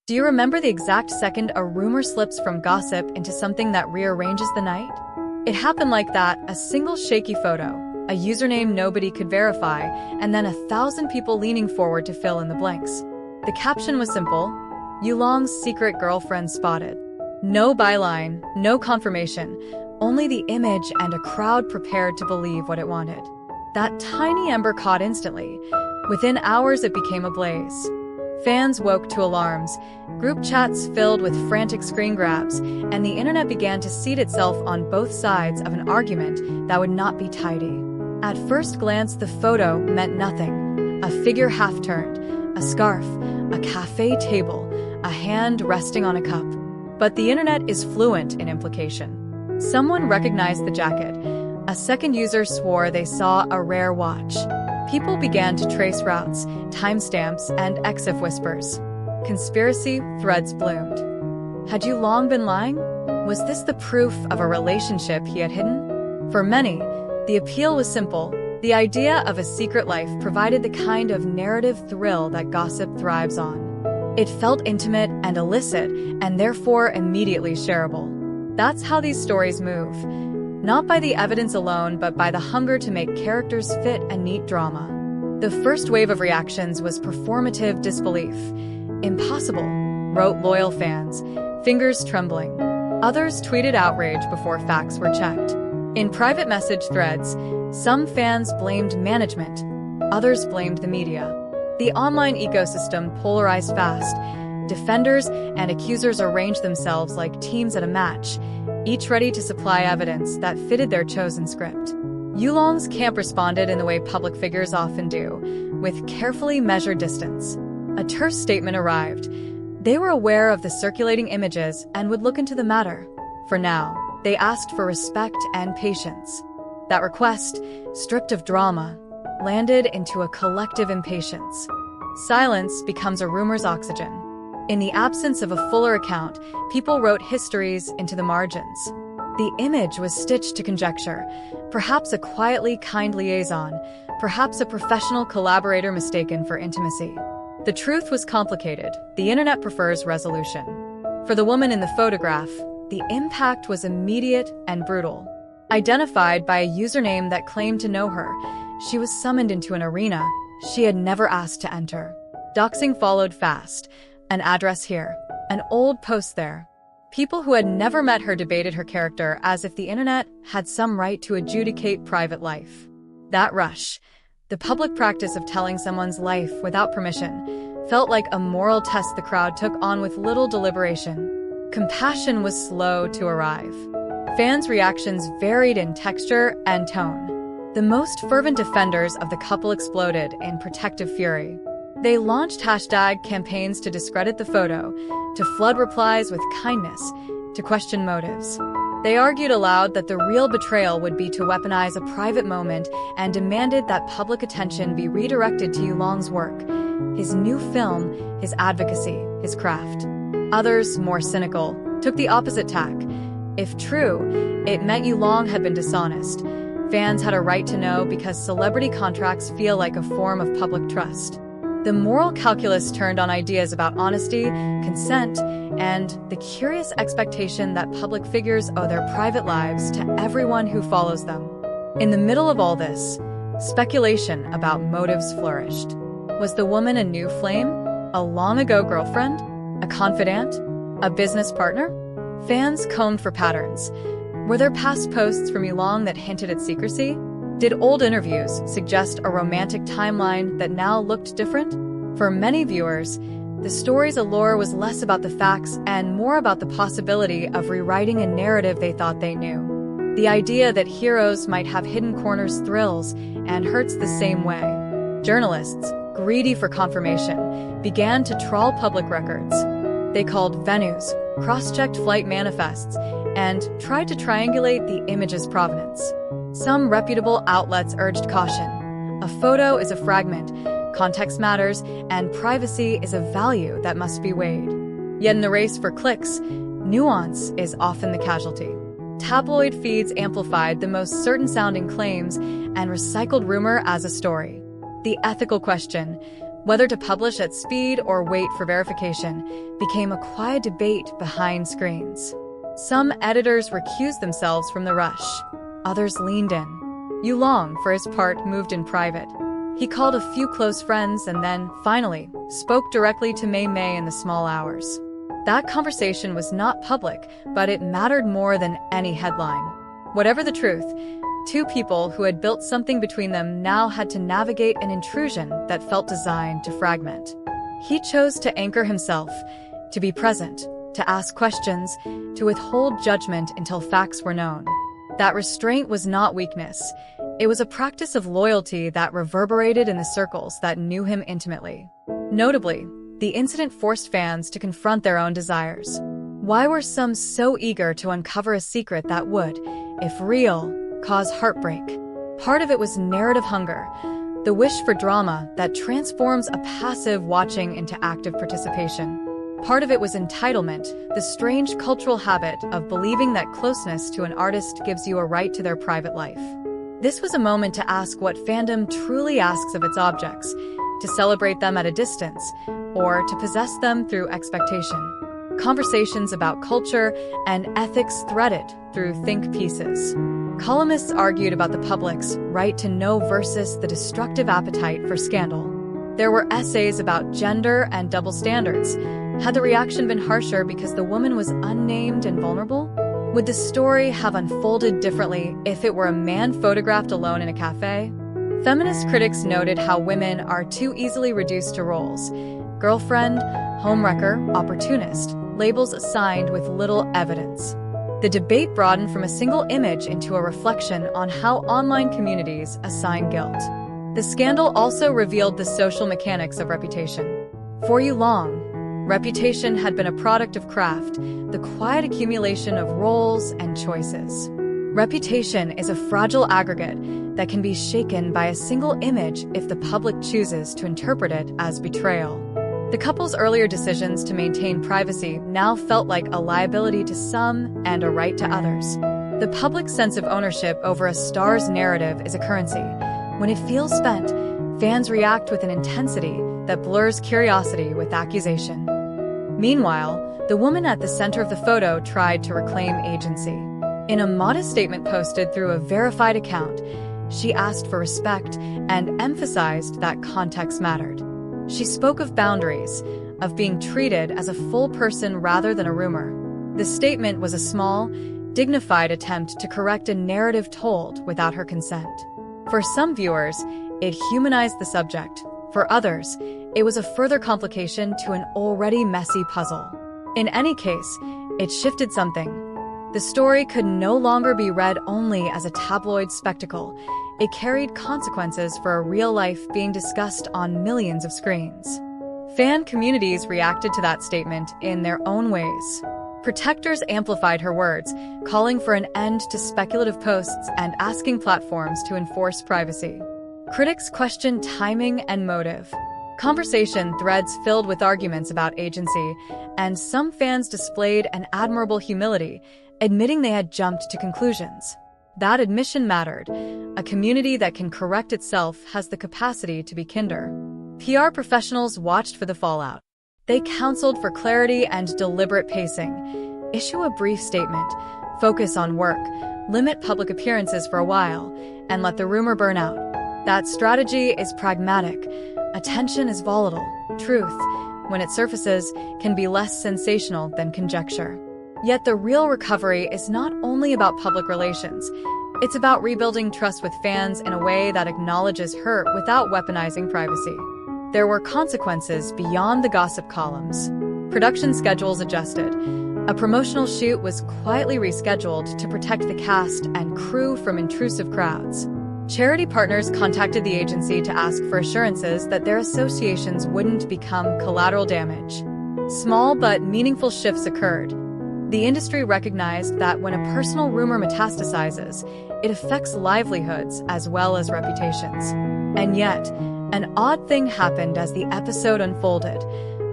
Do you remember the exact second a rumor slips from gossip into something that rearranges the night? It happened like that, a single shaky photo, a username nobody could verify, and then 1,000 people leaning forward to fill in the blanks. The caption was simple: Yulong's secret girlfriend spotted. No byline, no confirmation, only the image and a crowd prepared to believe what it wanted. That tiny ember caught instantly. Within hours it became a blaze. Fans woke to alarms, group chats filled with frantic screen grabs, and the internet began to seat itself on both sides of an argument that would not be tidy. At first glance, the photo meant nothing. A figure half-turned, a scarf, a cafe table, a hand resting on a cup. But the internet is fluent in implication. Someone recognized the jacket. A second user swore they saw a rare watch. People began to trace routes, timestamps, and EXIF whispers. Conspiracy threads bloomed. Had Yulong been lying? Was this the proof of a relationship he had hidden? For many, the appeal was simple. The idea of a secret life provided the kind of narrative thrill that gossip thrives on. It felt intimate and illicit, and therefore immediately shareable. That's how these stories move. Not by the evidence alone, but by the hunger to make characters fit a neat drama. The first wave of reactions was performative disbelief. Impossible, wrote loyal fans, fingers trembling. Others tweeted outrage before facts were checked. In private message threads, some fans blamed management, others blamed the media. The online ecosystem polarized fast. Defenders and accusers arranged themselves like teams at a match, each ready to supply evidence that fitted their chosen script. Yulong's camp responded in the way public figures often do, with carefully measured distance. A terse statement arrived. They were aware of the circulating images and would look into the matter. For now, they asked for respect and patience. That request, stripped of drama, landed into a collective impatience. Silence becomes a rumor's oxygen. In the absence of a fuller account, people wrote histories into the margins. The image was stitched to conjecture, perhaps a quietly kind liaison, perhaps a professional collaborator mistaken for intimacy. The truth was complicated. The internet prefers resolution. For the woman in the photograph, the impact was immediate and brutal. Identified by a username that claimed to know her, she was summoned into an arena she had never asked to enter. Doxing followed fast. An address here, an old post there. People who had never met her debated her character as if the internet had some right to adjudicate private life. That rush, the public practice of telling someone's life without permission, felt like a moral test the crowd took on with little deliberation. Compassion was slow to arrive. Fans' reactions varied in texture and tone. The most fervent defenders of the couple exploded in protective fury. They launched hashtag campaigns to discredit the photo, to flood replies with kindness, to question motives. They argued aloud that the real betrayal would be to weaponize a private moment and demanded that public attention be redirected to Yulong's work, his new film, his advocacy, his craft. Others, more cynical, took the opposite tack. If true, it meant Yulong had been dishonest. Fans had a right to know because celebrity contracts feel like a form of public trust. The moral calculus turned on ideas about honesty, consent, and the curious expectation that public figures owe their private lives to everyone who follows them. In the middle of all this, speculation about motives flourished. Was the woman a new flame? A long-ago girlfriend? A confidant? A business partner? Fans combed for patterns. Were there past posts from Yulong that hinted at secrecy? Did old interviews suggest a romantic timeline that now looked different? For many viewers, the story's allure was less about the facts and more about the possibility of rewriting a narrative they thought they knew. The idea that heroes might have hidden corners thrills and hurts the same way. Journalists, greedy for confirmation, began to trawl public records. They called venues, cross-checked flight manifests, and tried to triangulate the image's provenance. Some reputable outlets urged caution. A photo is a fragment, context matters, and privacy is a value that must be weighed. Yet in the race for clicks, nuance is often the casualty. Tabloid feeds amplified the most certain-sounding claims and recycled rumor as a story. The ethical question, Whether to publish at speed or wait for verification became a quiet debate behind screens. Some editors recused themselves from the rush. Others leaned in. Yulong, for his part, moved in private. He called a few close friends and then, finally, spoke directly to Mei Mei in the small hours. That conversation was not public, but it mattered more than any headline. Whatever the truth, two people who had built something between them now had to navigate an intrusion that felt designed to fragment. He chose to anchor himself, to be present, to ask questions, to withhold judgment until facts were known. That restraint was not weakness. It was a practice of loyalty that reverberated in the circles that knew him intimately. Notably, the incident forced fans to confront their own desires. Why were some so eager to uncover a secret that would, if real, cause heartbreak? Part of it was narrative hunger, the wish for drama that transforms a passive watching into active participation. Part of it was entitlement, the strange cultural habit of believing that closeness to an artist gives you a right to their private life. This was a moment to ask what fandom truly asks of its objects, to celebrate them at a distance, or to possess them through expectation. Conversations about culture and ethics threaded through think pieces. Columnists argued about the public's right to know versus the destructive appetite for scandal. There were essays about gender and double standards. Had the reaction been harsher because the woman was unnamed and vulnerable? Would the story have unfolded differently if it were a man photographed alone in a cafe? Feminist critics noted how women are too easily reduced to roles: girlfriend, homewrecker, opportunist, labels assigned with little evidence. The debate broadened from a single image into a reflection on how online communities assign guilt. The scandal also revealed the social mechanics of reputation. For Yulong, reputation had been a product of craft, the quiet accumulation of roles and choices. Reputation is a fragile aggregate that can be shaken by a single image if the public chooses to interpret it as betrayal. The couple's earlier decisions to maintain privacy now felt like a liability to some and a right to others. The public's sense of ownership over a star's narrative is a currency. When it feels spent, fans react with an intensity that blurs curiosity with accusation. Meanwhile, the woman at the center of the photo tried to reclaim agency. In a modest statement posted through a verified account, she asked for respect and emphasized that context mattered. She spoke of boundaries, of being treated as a full person rather than a rumor. The statement was a small, dignified attempt to correct a narrative told without her consent. For some viewers, it humanized the subject. For others, it was a further complication to an already messy puzzle. In any case, it shifted something. The story could no longer be read only as a tabloid spectacle. It carried consequences for a real life being discussed on millions of screens. Fan communities reacted to that statement in their own ways. Protectors amplified her words, calling for an end to speculative posts and asking platforms to enforce privacy. Critics questioned timing and motive. Conversation threads filled with arguments about agency, and some fans displayed an admirable humility, admitting they had jumped to conclusions. That admission mattered. A community that can correct itself has the capacity to be kinder. PR professionals watched for the fallout. They counseled for clarity and deliberate pacing. Issue a brief statement, focus on work, limit public appearances for a while, and let the rumor burn out. That strategy is pragmatic. Attention is volatile. Truth, when it surfaces, can be less sensational than conjecture. Yet the real recovery is not only about public relations. It's about rebuilding trust with fans in a way that acknowledges hurt without weaponizing privacy. There were consequences beyond the gossip columns. Production schedules adjusted. A promotional shoot was quietly rescheduled to protect the cast and crew from intrusive crowds. Charity partners contacted the agency to ask for assurances that their associations wouldn't become collateral damage. Small but meaningful shifts occurred. The industry recognized that when a personal rumor metastasizes, it affects livelihoods as well as reputations. And yet, an odd thing happened as the episode unfolded,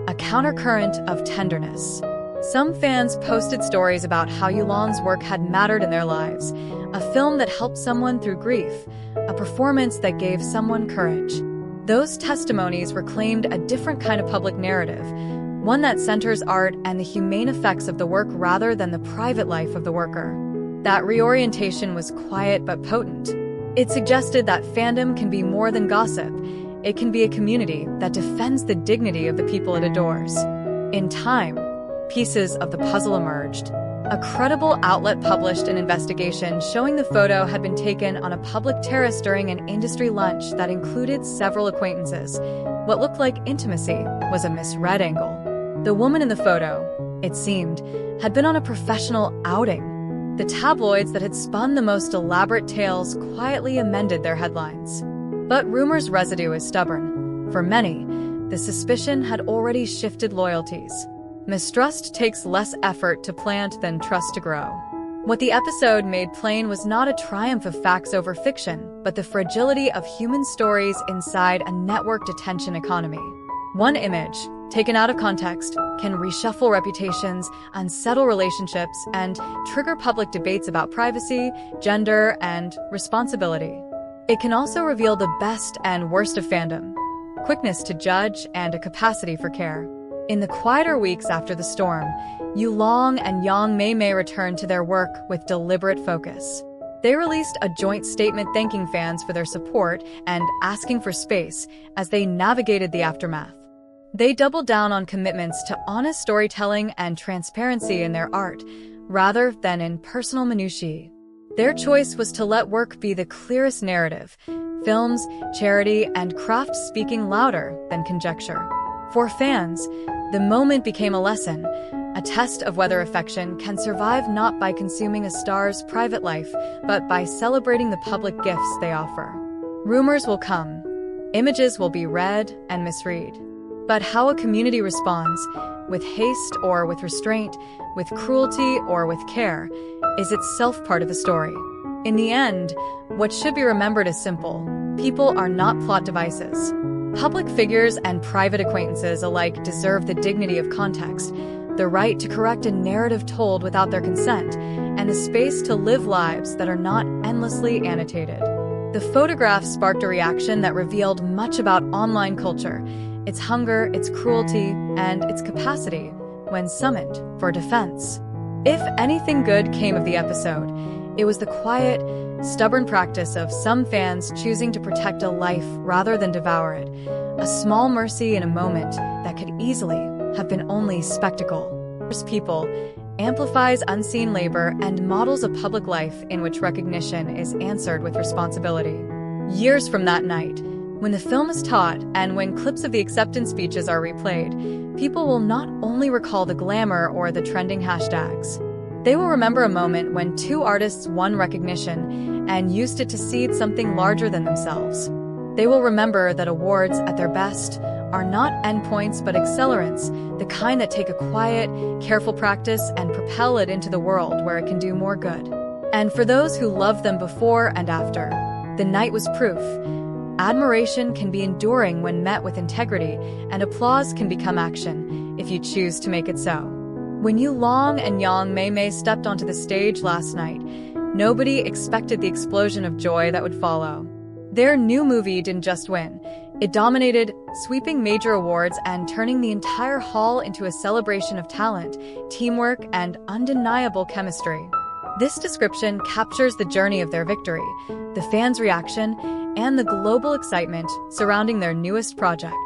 a countercurrent of tenderness. Some fans posted stories about how Yulong's work had mattered in their lives, a film that helped someone through grief, a performance that gave someone courage. Those testimonies reclaimed a different kind of public narrative, one that centers art and the humane effects of the work rather than the private life of the worker. That reorientation was quiet but potent. It suggested that fandom can be more than gossip. It can be a community that defends the dignity of the people it adores. In time, pieces of the puzzle emerged. A credible outlet published an investigation showing the photo had been taken on a public terrace during an industry lunch that included several acquaintances. What looked like intimacy was a misread angle. The woman in the photo, it seemed, had been on a professional outing. The tabloids that had spun the most elaborate tales quietly amended their headlines. But rumor's residue is stubborn. For many, the suspicion had already shifted loyalties. Mistrust takes less effort to plant than trust to grow. What the episode made plain was not a triumph of facts over fiction, but the fragility of human stories inside a networked attention economy. One image, taken out of context, can reshuffle reputations, unsettle relationships, and trigger public debates about privacy, gender, and responsibility. It can also reveal the best and worst of fandom, quickness to judge and a capacity for care. In the quieter weeks after the storm, Yulong and Yang Mei Mei returned to their work with deliberate focus. They released a joint statement thanking fans for their support and asking for space as they navigated the aftermath. They doubled down on commitments to honest storytelling and transparency in their art, rather than in personal minutiae. Their choice was to let work be the clearest narrative, films, charity, and craft speaking louder than conjecture. For fans, the moment became a lesson, a test of whether affection can survive not by consuming a star's private life, but by celebrating the public gifts they offer. Rumors will come, images will be read and misread. But how a community responds, with haste or with restraint, with cruelty or with care, is itself part of the story. In the end, what should be remembered is simple. People are not plot devices. Public figures and private acquaintances alike deserve the dignity of context, the right to correct a narrative told without their consent, and the space to live lives that are not endlessly annotated. The photograph sparked a reaction that revealed much about online culture, its hunger, its cruelty, and its capacity when summoned for defense. If anything good came of the episode, it was the quiet, stubborn practice of some fans choosing to protect a life rather than devour it, a small mercy in a moment that could easily have been only spectacle. People amplifies unseen labor and models a public life in which recognition is answered with responsibility. Years from that night, when the film is taught and when clips of the acceptance speeches are replayed, people will not only recall the glamour or the trending hashtags. They will remember a moment when two artists won recognition and used it to seed something larger than themselves. They will remember that awards, at their best, are not endpoints but accelerants, the kind that take a quiet, careful practice and propel it into the world where it can do more good. And for those who loved them before and after, the night was proof. Admiration can be enduring when met with integrity, and applause can become action, if you choose to make it so. When Yulong and Yang Mei Mei stepped onto the stage last night, nobody expected the explosion of joy that would follow. Their new movie didn't just win. It dominated, sweeping major awards and turning the entire hall into a celebration of talent, teamwork, and undeniable chemistry. This description captures the journey of their victory, the fans' reaction, and the global excitement surrounding their newest project.